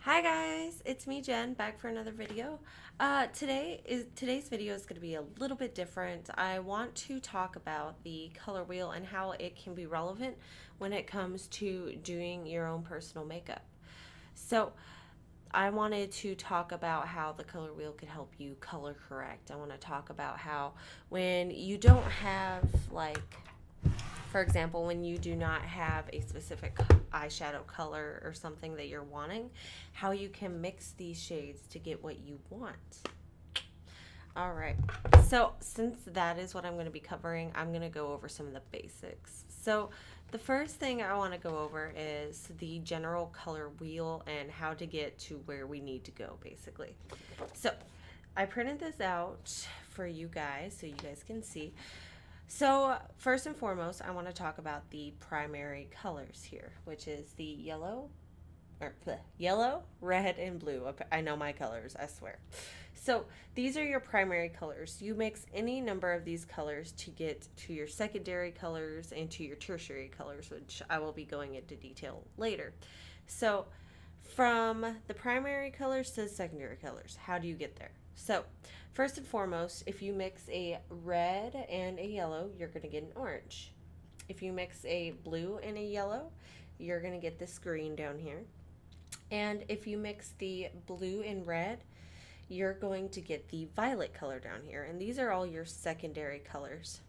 Hi guys, it's me Jen back for another video. Today's video is going to be a little bit different. I want to talk about the color wheel and how it can be relevant when it comes to doing your own personal makeup. So, I wanted to talk about how the color wheel could help you color correct. I want to talk about how when you don't have for example, when you do not have a specific eyeshadow color or something that you're wanting, how you can mix these shades to get what you want. All right, so since that is what I'm going to be covering, I'm going to go over some of the basics. So the first thing I want to go over is the general color wheel and how to get to where we need to go, basically. So I printed this out for you guys so you guys can see. So first and foremost, I want to talk about the primary colors here, which is the yellow, red, and blue. I know my colors, I swear. So these are your primary colors. You mix any number of these colors to get to your secondary colors and to your tertiary colors, which I will be going into detail later. So from the primary colors to the secondary colors, how do you get there? So first and foremost, if you mix a red and a yellow, you're going to get an orange. If you mix a blue and a yellow, you're going to get this green down here. And if you mix the blue and red, you're going to get the violet color down here. And these are all your secondary colors.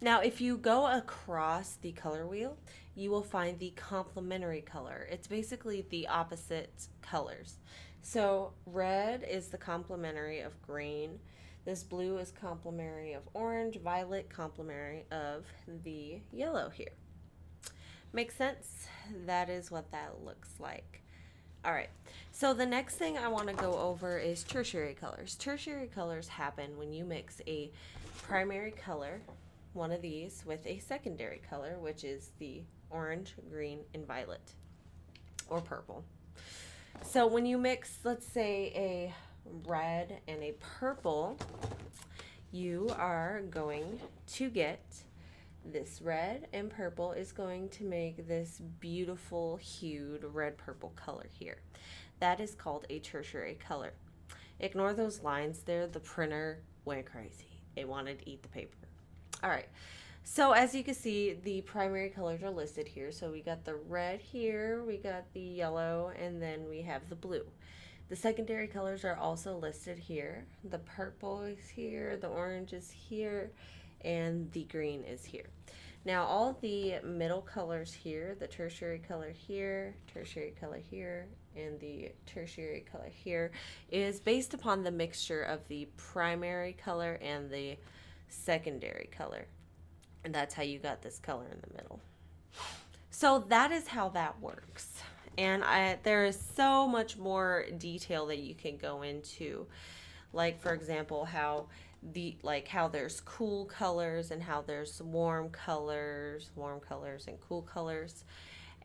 Now, if you go across the color wheel, you will find the complementary color. It's basically the opposite colors. So red is the complementary of green. This blue is complementary of orange, violet complementary of the yellow here. Makes sense? That is what that looks like. All right, so the next thing I want to go over is tertiary colors. Tertiary colors happen when you mix a primary color, one of these, with a secondary color, which is the orange, green, and violet, or purple. So when you mix, let's say, a red and a purple, you are going to get this red and purple is going to make this beautiful hued red purple color here. That is called a tertiary color. Ignore those lines there. The printer went crazy. It wanted to eat the paper. All right. So as you can see, the primary colors are listed here. So we got the red here, we got the yellow, and then we have the blue. The secondary colors are also listed here. The purple is here, the orange is here, and the green is here. Now all the middle colors here, the tertiary color here, and the tertiary color here is based upon the mixture of the primary color and the secondary color. And that's how you got this color in the middle. So that is how that works. And there is so much more detail that you can go into. Like, for example, how there's cool colors and how there's warm colors and cool colors,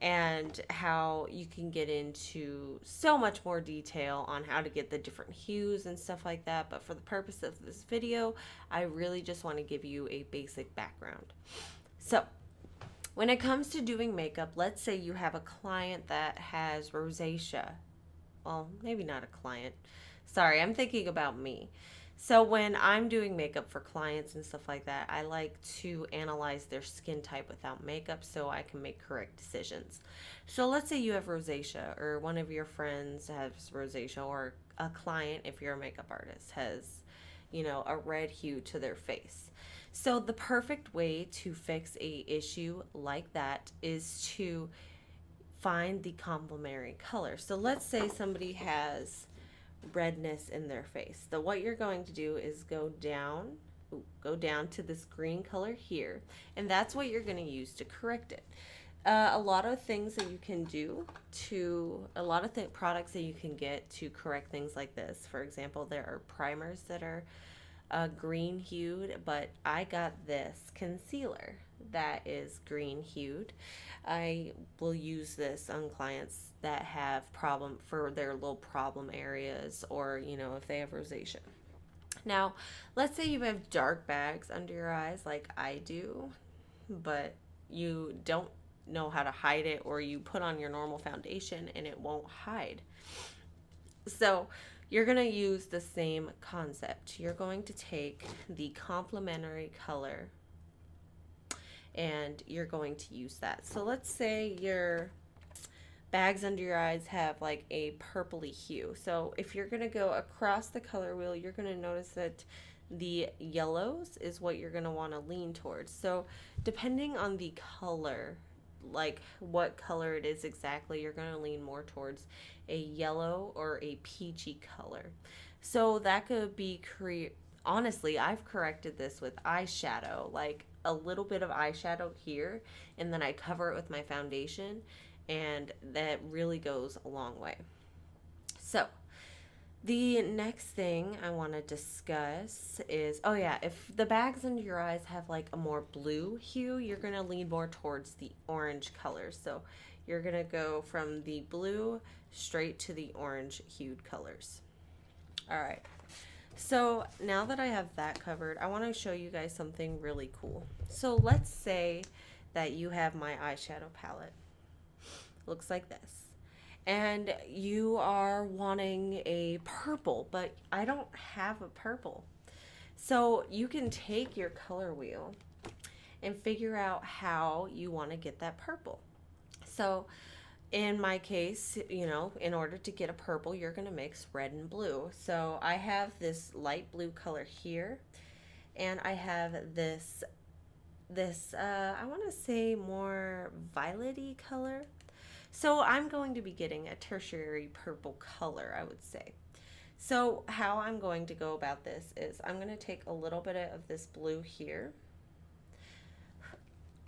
and how you can get into so much more detail on how to get the different hues and stuff like that. But for the purpose of this video, I really just want to give you a basic background. So when it comes to doing makeup, let's say you have a client that has rosacea. Well, maybe not a client. Sorry, I'm thinking about me. So when I'm doing makeup for clients and stuff like that, I like to analyze their skin type without makeup so I can make correct decisions. So let's say you have rosacea, or one of your friends has rosacea, or a client, if you're a makeup artist, has, a red hue to their face. So the perfect way to fix a issue like that is to find the complementary color. So let's say somebody has redness in their face. So what you're going to do is go down to this green color here, and that's what you're going to use to correct it. A lot of things that you can do products that you can get to correct things like this. For example, there are primers that are green hued, but I got this concealer that is green hued. I will use this on clients that have for their little problem areas, or if they have rosacea. Now let's say you have dark bags under your eyes like I do, but you don't know how to hide it, or you put on your normal foundation and it won't hide. So you're going to use the same concept. You're going to take the complementary color and you're going to use that. So let's say your bags under your eyes have like a purpley hue. So if you're going to go across the color wheel, you're going to notice that the yellows is what you're going to want to lean towards. So depending on the color, like what color it is exactly, you're going to lean more towards a yellow or a peachy color. So that could be honestly, I've corrected this with eyeshadow, like a little bit of eyeshadow here, and then I cover it with my foundation, and that really goes a long way. So the next thing I want to discuss is, oh yeah, if the bags under your eyes have like a more blue hue, you're going to lean more towards the orange colors. So you're going to go from the blue straight to the orange hued colors. All right. So now that I have that covered, I want to show you guys something really cool. So let's say that you have my eyeshadow palette. Looks like this. And you are wanting a purple, but I don't have a purple. So you can take your color wheel and figure out how you want to get that purple. So in my case, you know, in order to get a purple, you're going to mix red and blue. So I have this light blue color here, and I have this I want to say more violety color. So I'm going to be getting a tertiary purple color, I would say. So how I'm going to go about this is I'm going to take a little bit of this blue here,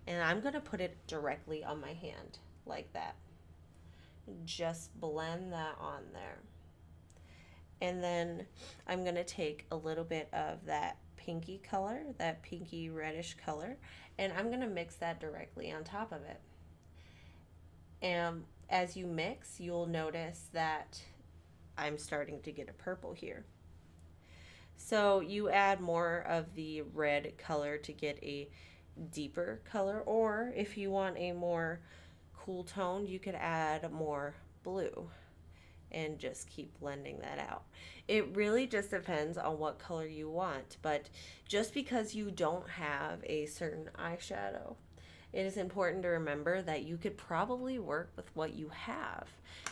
and I'm going to put it directly on my hand like that. Just blend that on there. And then I'm going to take a little bit of that pinky color, that pinky reddish color, and I'm going to mix that directly on top of it. And as you mix, you'll notice that I'm starting to get a purple here. So you add more of the red color to get a deeper color, or if you want a more cool tone, you could add more blue and just keep blending that out. It really just depends on what color you want, but just because you don't have a certain eyeshadow, it is important to remember that you could probably work with what you have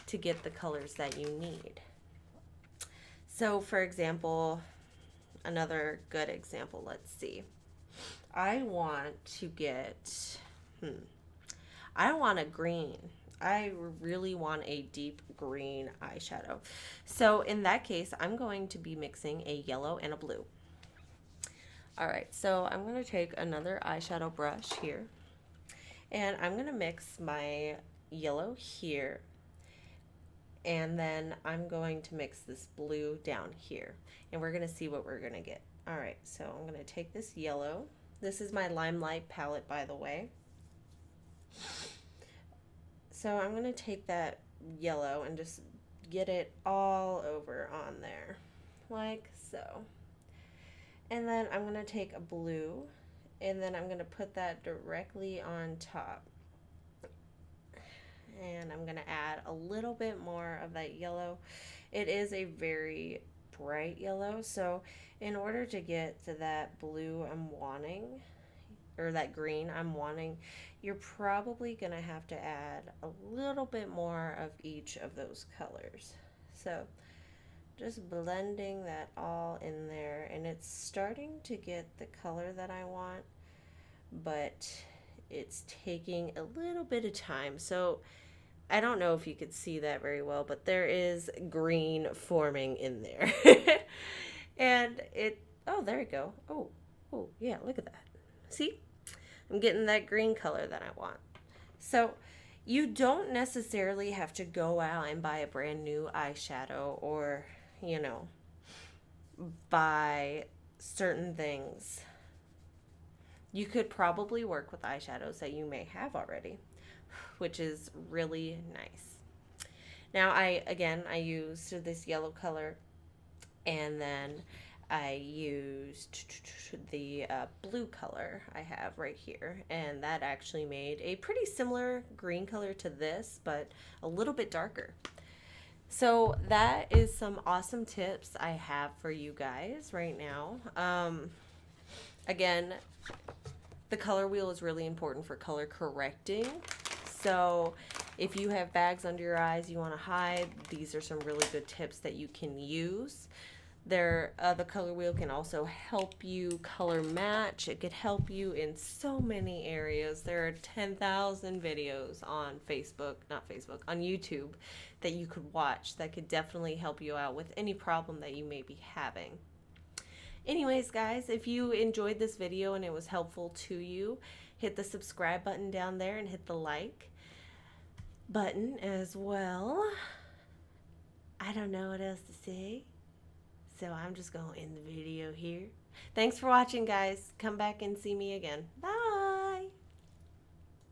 to get the colors that you need. So for example, another good example, let's see. I want to get, I want a green. I really want a deep green eyeshadow. So in that case, I'm going to be mixing a yellow and a blue. All right, so I'm going to take another eyeshadow brush here, and I'm going to mix my yellow here, and then I'm going to mix this blue down here, and we're going to see what we're going to get. All right, so I'm going to take this yellow. This is my Limelight palette, by the way. So I'm going to take that yellow and just get it all over on there, like so. And then I'm going to take a blue, and then I'm going to put that directly on top. And I'm going to add a little bit more of that yellow. It is a very bright yellow, so in order to get to that blue I'm wanting, or that green I'm wanting, you're probably going to have to add a little bit more of each of those colors. So just blending that all in there, and it's starting to get the color that I want, but it's taking a little bit of time. So I don't know if you could see that very well, but there is green forming in there. And oh, there you go. Oh, yeah, look at that. See? I'm getting that green color that I want. So you don't necessarily have to go out and buy a brand new eyeshadow or, you know, buy certain things. You could probably work with eyeshadows that you may have already, which is really nice. Now I used this yellow color, and then I used the blue color I have right here, and that actually made a pretty similar green color to this, but a little bit darker. So that is some awesome tips I have for you guys right now. Again, the color wheel is really important for color correcting. So if you have bags under your eyes you want to hide, these are some really good tips that you can use. The color wheel can also help you color match. It could help you in so many areas. There are 10,000 videos on on YouTube that you could watch that could definitely help you out with any problem that you may be having. Anyways, guys, if you enjoyed this video and it was helpful to you, hit the subscribe button down there and hit the like button as well. I don't know what else to say, so I'm just going to end the video here. Thanks for watching, guys. Come back and see me again. Bye.